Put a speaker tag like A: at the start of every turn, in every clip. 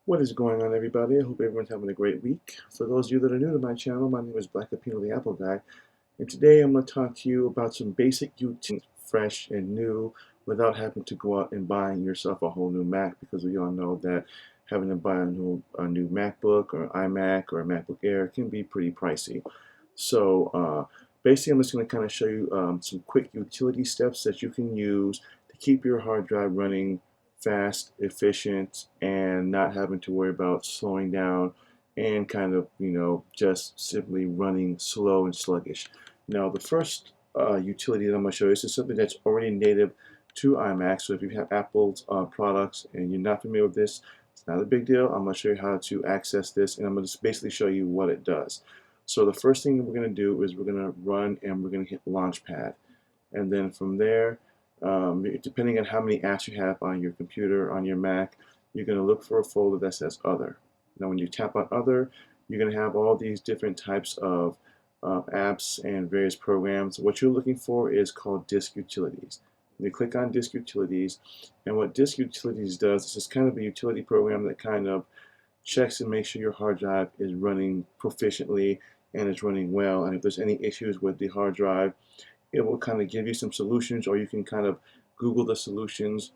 A: What is going on, everybody? I hope everyone's having a great week. For those of you that are new to my channel, my name is Black Appeal the Apple Guy, and today I'm going to talk to you about some basic utilities, fresh and new, without having to go out and buying yourself a whole new Mac, because we all know that having to buy a new MacBook or iMac or a MacBook Air can be pretty pricey. So basically, I'm just going to kind of show you some quick utility steps that you can use to keep your hard drive running fast, efficient, and not having to worry about slowing down and kind of, just simply running slow and sluggish. Now, the first utility that I'm going to show you is something that's already native to iMac. So if you have Apple's products and you're not familiar with this, it's not a big deal. I'm going to show you how to access this, and I'm going to just basically show you what it does. So the first thing we're going to do is we're going to run and we're going to hit Launchpad. And then from there, depending on how many apps you have on your computer, on your Mac, you're going to look for a folder that says Other. Now, when you tap on Other, you're going to have all these different types of apps and various programs. What you're looking for is called Disk Utilities. You click on Disk Utilities, and what Disk Utilities does is it's kind of a utility program that kind of checks and makes sure your hard drive is running proficiently and it's running well. And if there's any issues with the hard drive, it will kind of give you some solutions, or you can kind of Google the solutions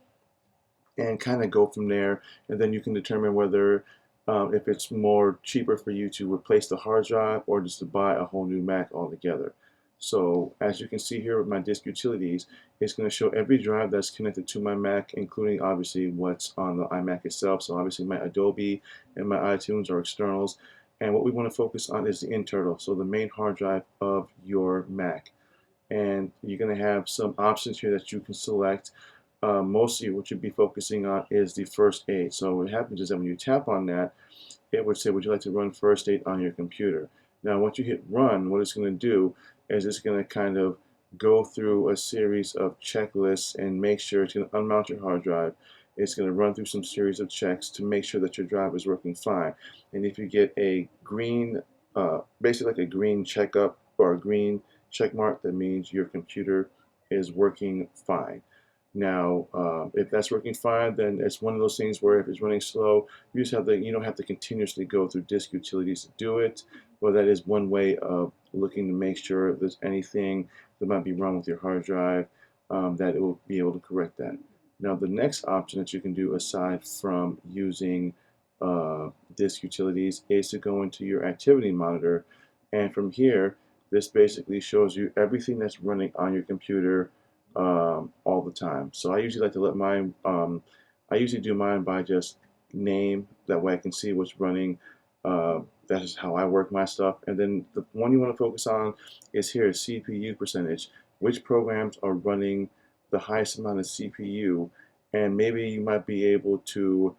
A: and kind of go from there. And then you can determine whether if it's more cheaper for you to replace the hard drive or just to buy a whole new Mac altogether. So as you can see here with my disk utilities, it's going to show every drive that's connected to my Mac, including obviously what's on the iMac itself. So obviously my Adobe and my iTunes are externals. And what we want to focus on is the internal, so the main hard drive of your Mac. And you're going to have some options here that you can select. Mostly what you'd be focusing on is the first aid. So what happens is that when you tap on that, it would say, would you like to run first aid on your computer? Now, once you hit run, what it's going to do is it's going to kind of go through a series of checklists and make sure it's going to unmount your hard drive. It's going to run through some series of checks to make sure that your drive is working fine. And if you get a green, basically like a green checkup or a green check mark, that means your computer is working fine. Now, if that's working fine, then it's one of those things where if it's running slow, you don't have to continuously go through disk utilities to do it. Well, that is one way of looking to make sure if there's anything that might be wrong with your hard drive, that it will be able to correct that. Now, the next option that you can do aside from using disk utilities is to go into your activity monitor, and from here, this basically shows you everything that's running on your computer all the time. So I usually like to let mine, I usually do mine by just name, that way I can see what's running. That is how I work my stuff. And then the one you want to focus on is here, CPU percentage. Which programs are running the highest amount of CPU? And maybe you might be able to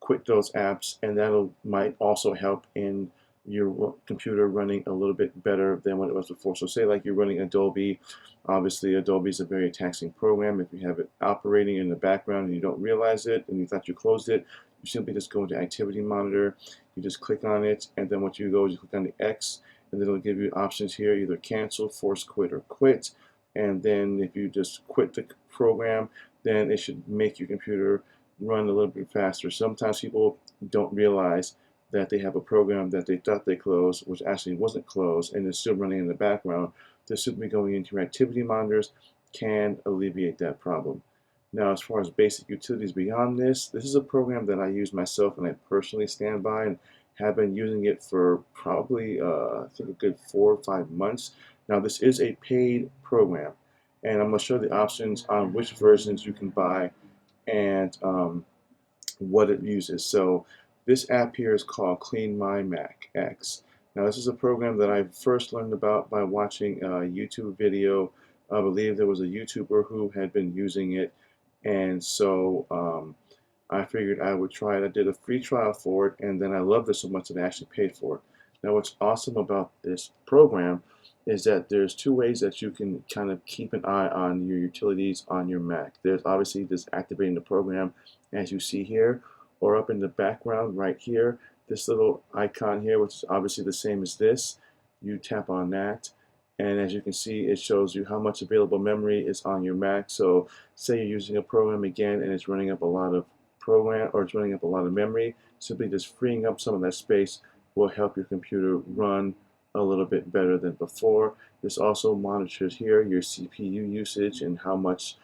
A: quit those apps, and that'll might also help in your computer running a little bit better than what it was before. So say like you're running Adobe. Obviously Adobe is a very taxing program. If you have it operating in the background and you don't realize it and you thought you closed it, you simply just go into Activity Monitor, you just click on it, and then what you go is you click on the X, and then it'll give you options here, either cancel, force quit, or quit. And then if you just quit the program, then it should make your computer run a little bit faster. Sometimes people don't realize that they have a program that they thought they closed, which actually wasn't closed, and is still running in the background. Just simply going into your activity monitors can alleviate that problem. Now, as far as basic utilities beyond this, this is a program that I use myself and I personally stand by and have been using it for probably, I think, a good 4 or 5 months. Now, this is a paid program, and I'm going to show the options on which versions you can buy and what it uses. So this app here is called CleanMyMac X. Now this is a program that I first learned about by watching a YouTube video. I believe there was a YouTuber who had been using it, and so I figured I would try it. I did a free trial for it, and then I loved it so much that I actually paid for it. Now what's awesome about this program is that there's two ways that you can kind of keep an eye on your utilities on your Mac. There's obviously this activating the program, as you see here, or up in the background right here, this little icon here, which is obviously the same as this. You tap on that, and as you can see, it shows you how much available memory is on your Mac. So say you're using a program again and it's running up a lot of program or it's running up a lot of memory, simply just freeing up some of that space will help your computer run a little bit better than before. This also monitors here your CPU usage and how much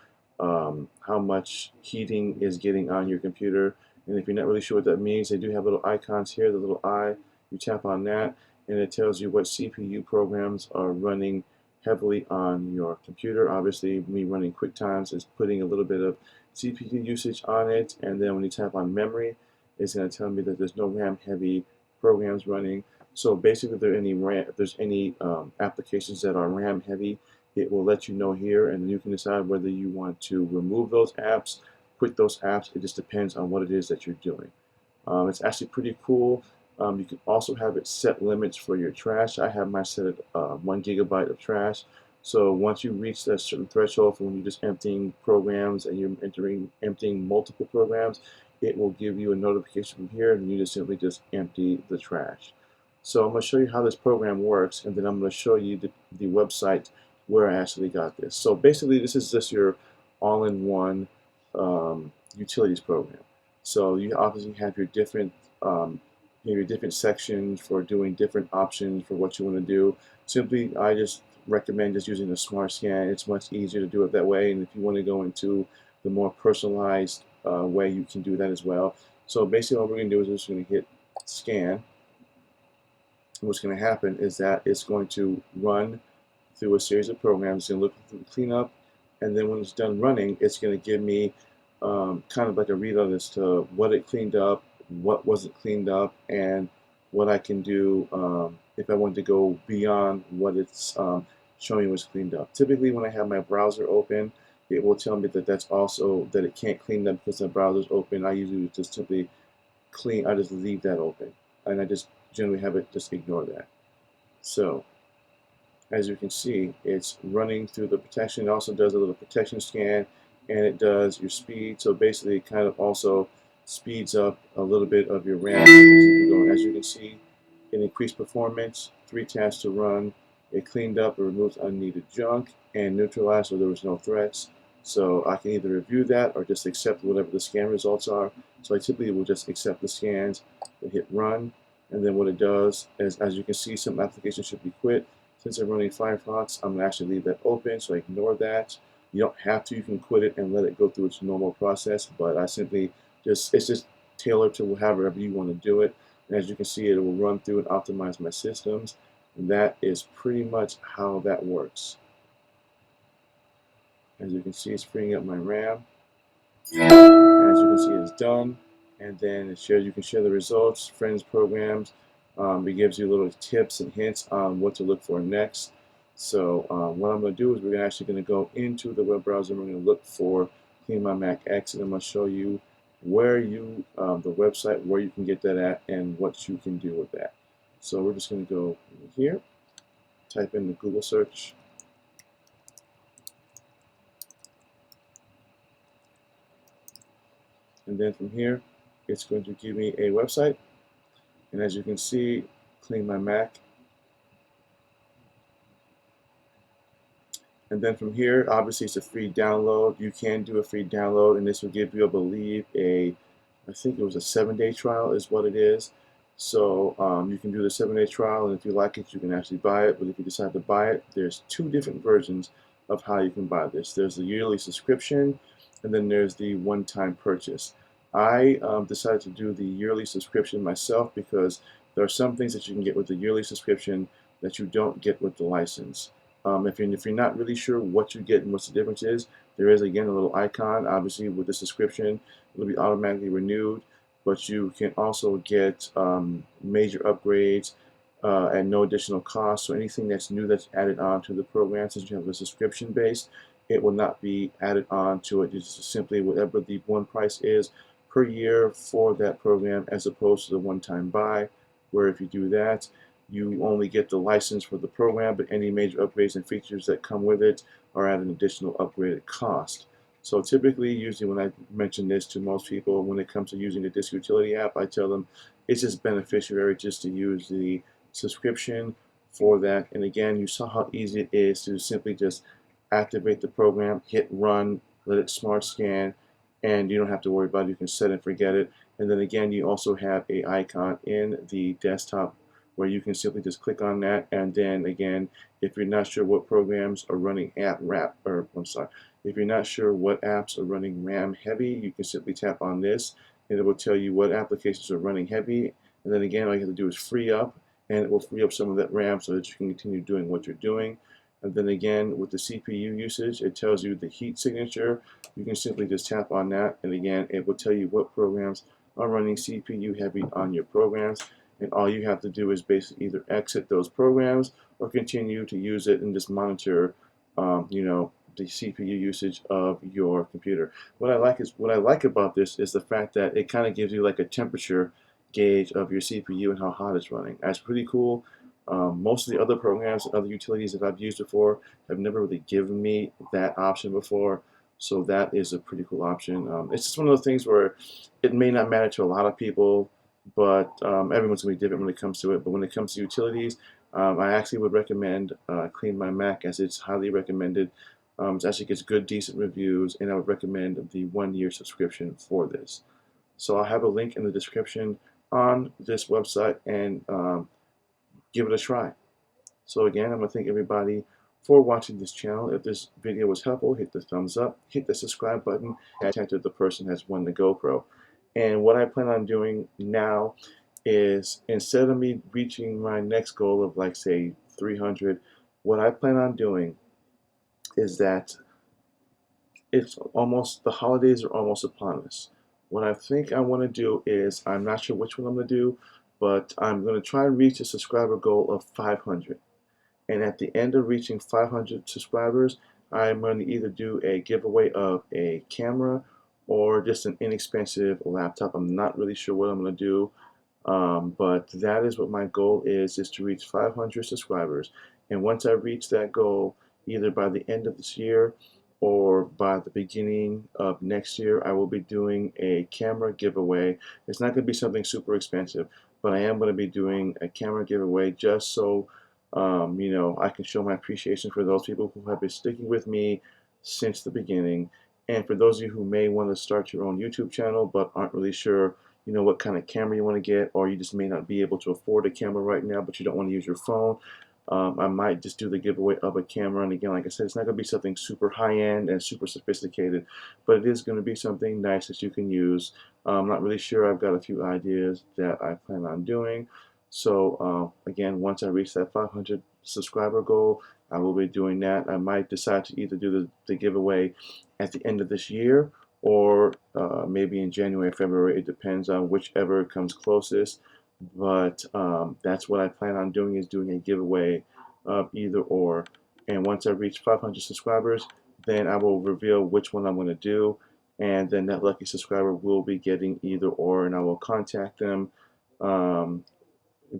A: heating is getting on your computer. And if you're not really sure what that means, they do have little icons here, the little eye. You tap on that and it tells you what CPU programs are running heavily on your computer. Obviously, me running QuickTimes is putting a little bit of CPU usage on it, and then when you tap on memory, it's going to tell me that there's no RAM heavy programs running. So basically, if there's any applications that are RAM heavy, it will let you know here, and you can decide whether you want to remove those apps, quit those apps. It just depends on what it is that you're doing. It's actually pretty cool. You can also have it set limits for your trash. I have mine set at 1 gigabyte of trash. So once you reach that certain threshold for when you're just emptying programs and you're emptying multiple programs, it will give you a notification from here, and you just simply just empty the trash. So I'm going to show you how this program works, and then I'm going to show you the website where I actually got this. So basically, this is just your all-in-one utilities program. So you obviously have your different sections for doing different options for what you want to do. Simply, I just recommend just using the Smart Scan. It's much easier to do it that way, and if you want to go into the more personalized way, you can do that as well. So basically, what we're going to do is we're just going to hit Scan. And what's going to happen is that it's going to run through a series of programs. It's going to look through cleanup, and then when it's done running, it's going to give me kind of like a readout as to what it cleaned up, what wasn't cleaned up, and what I can do if I want to go beyond what it's showing was cleaned up. Typically, when I have my browser open, it will tell me that that it can't clean up because the browser's open. I usually just simply I just leave that open, and I just generally have it just ignore that. So as you can see, it's running through the protection. It also does a little protection scan, and it does your speed. So basically, it kind of also speeds up a little bit of your RAM. As you can see, it increased performance, 3 tasks to run. It cleaned up or removed unneeded junk and neutralized so there was no threats. So I can either review that or just accept whatever the scan results are. So I typically will just accept the scans and hit run. And then what it does is, as you can see, some applications should be quit. Since I'm running Firefox, I'm going to actually leave that open, so ignore that. You don't have to. You can quit it and let it go through its normal process, but I simply it's just tailored to however you want to do it. And as you can see, it will run through and optimize my systems. And that is pretty much how that works. As you can see, it's freeing up my RAM. As you can see, it's done. And then you can share the results, friends, programs. It gives you little tips and hints on what to look for next. So what I'm going to do is we're actually going to go into the web browser. We're going to look for CleanMyMac X, and I'm going to show you the website where you can get that at and what you can do with that. So we're just going to go here, type in the Google search. And then from here, it's going to give me a website. And as you can see, CleanMyMac. And then from here, obviously it's a free download. You can do a free download, and this will give you, I believe, I think it was a 7-day trial is what it is. So you can do the 7-day trial, and if you like it, you can actually buy it. But if you decide to buy it, there's 2 different versions of how you can buy this. There's the yearly subscription, and then there's the one-time purchase. I decided to do the yearly subscription myself because there are some things that you can get with the yearly subscription that you don't get with the license. If you're not really sure what you get and what the difference is, there is again a little icon. Obviously, with the subscription, it'll be automatically renewed, but you can also get major upgrades at no additional cost. So anything that's new that's added on to the program, since you have a subscription base, it will not be added on to it. It's just simply whatever the one price is per year for that program, as opposed to the one-time buy, where if you do that, you only get the license for the program, but any major upgrades and features that come with it are at an additional upgraded cost. So typically, usually when I mention this to most people, when it comes to using the disk utility app, I tell them it's just beneficiary just to use the subscription for that. And again, you saw how easy it is to simply just activate the program, hit run, let it smart scan, and you don't have to worry about it. You can set and forget it. And then again, you also have a icon in the desktop where you can simply just click on that, and then again, if you're not sure what programs are running if you're not sure what apps are running RAM heavy, you can simply tap on this and it will tell you what applications are running heavy. And then again, all you have to do is free up, and it will free up some of that RAM so that you can continue doing what you're doing. And then again, with the CPU usage, it tells you the heat signature. You can simply just tap on that, and again, it will tell you what programs are running CPU heavy on your programs. And all you have to do is basically either exit those programs or continue to use it and just monitor, the CPU usage of your computer. What I like about this is the fact that it kind of gives you like a temperature gauge of your CPU and how hot it's running. That's pretty cool. Most of the other programs and other utilities that I've used before have never really given me that option before. So that is a pretty cool option. It's just one of those things where it may not matter to a lot of people, but everyone's going to be different when it comes to it. But when it comes to utilities, I actually would recommend CleanMyMac, as it's highly recommended. It actually gets good, decent reviews, and I would recommend the 1-year subscription for this. So I'll have a link in the description on this website, and give it a try. So again, I'm going to thank everybody for watching this channel. If this video was helpful, hit the thumbs up, hit the subscribe button, and tag the person has won the GoPro. And what I plan on doing now is, instead of me reaching my next goal of like say 300, what I plan on doing is that the holidays are almost upon us. What I think I want to do is, I'm not sure which one I'm going to do, but I'm going to try and reach a subscriber goal of 500. And at the end of reaching 500 subscribers, I'm going to either do a giveaway of a camera or just an inexpensive laptop. I'm not really sure what I'm going to do, but that is what my goal is to reach 500 subscribers. And once I reach that goal, either by the end of this year or by the beginning of next year, I will be doing a camera giveaway. It's not going to be something super expensive, but I am going to be doing a camera giveaway just so I can show my appreciation for those people who have been sticking with me since the beginning. And for those of you who may want to start your own YouTube channel but aren't really sure, what kind of camera you want to get, or you just may not be able to afford a camera right now, but you don't want to use your phone, I might just do the giveaway of a camera. And again, like I said, it's not going to be something super high-end and super sophisticated, but it is going to be something nice that you can use. I'm not really sure. I've got a few ideas that I plan on doing. So again, once I reach that 500 subscriber goal, I will be doing that. I might decide to either do the giveaway at the end of this year, or maybe in January or February. It depends on whichever comes closest. But that's what I plan on doing, is doing a giveaway of either or. And once I reach 500 subscribers, then I will reveal which one I'm going to do. And then that lucky subscriber will be getting either or, and I will contact them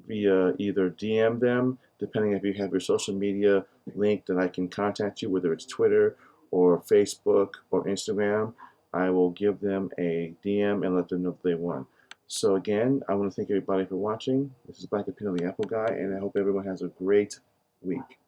A: via either DM them, depending if you have your social media link that I can contact you, whether it's Twitter or Facebook or Instagram. I will give them a DM and let them know that they won. So again, I want to thank everybody for watching. This is Black Efficantly, the Apple Guy, and I hope everyone has a great week.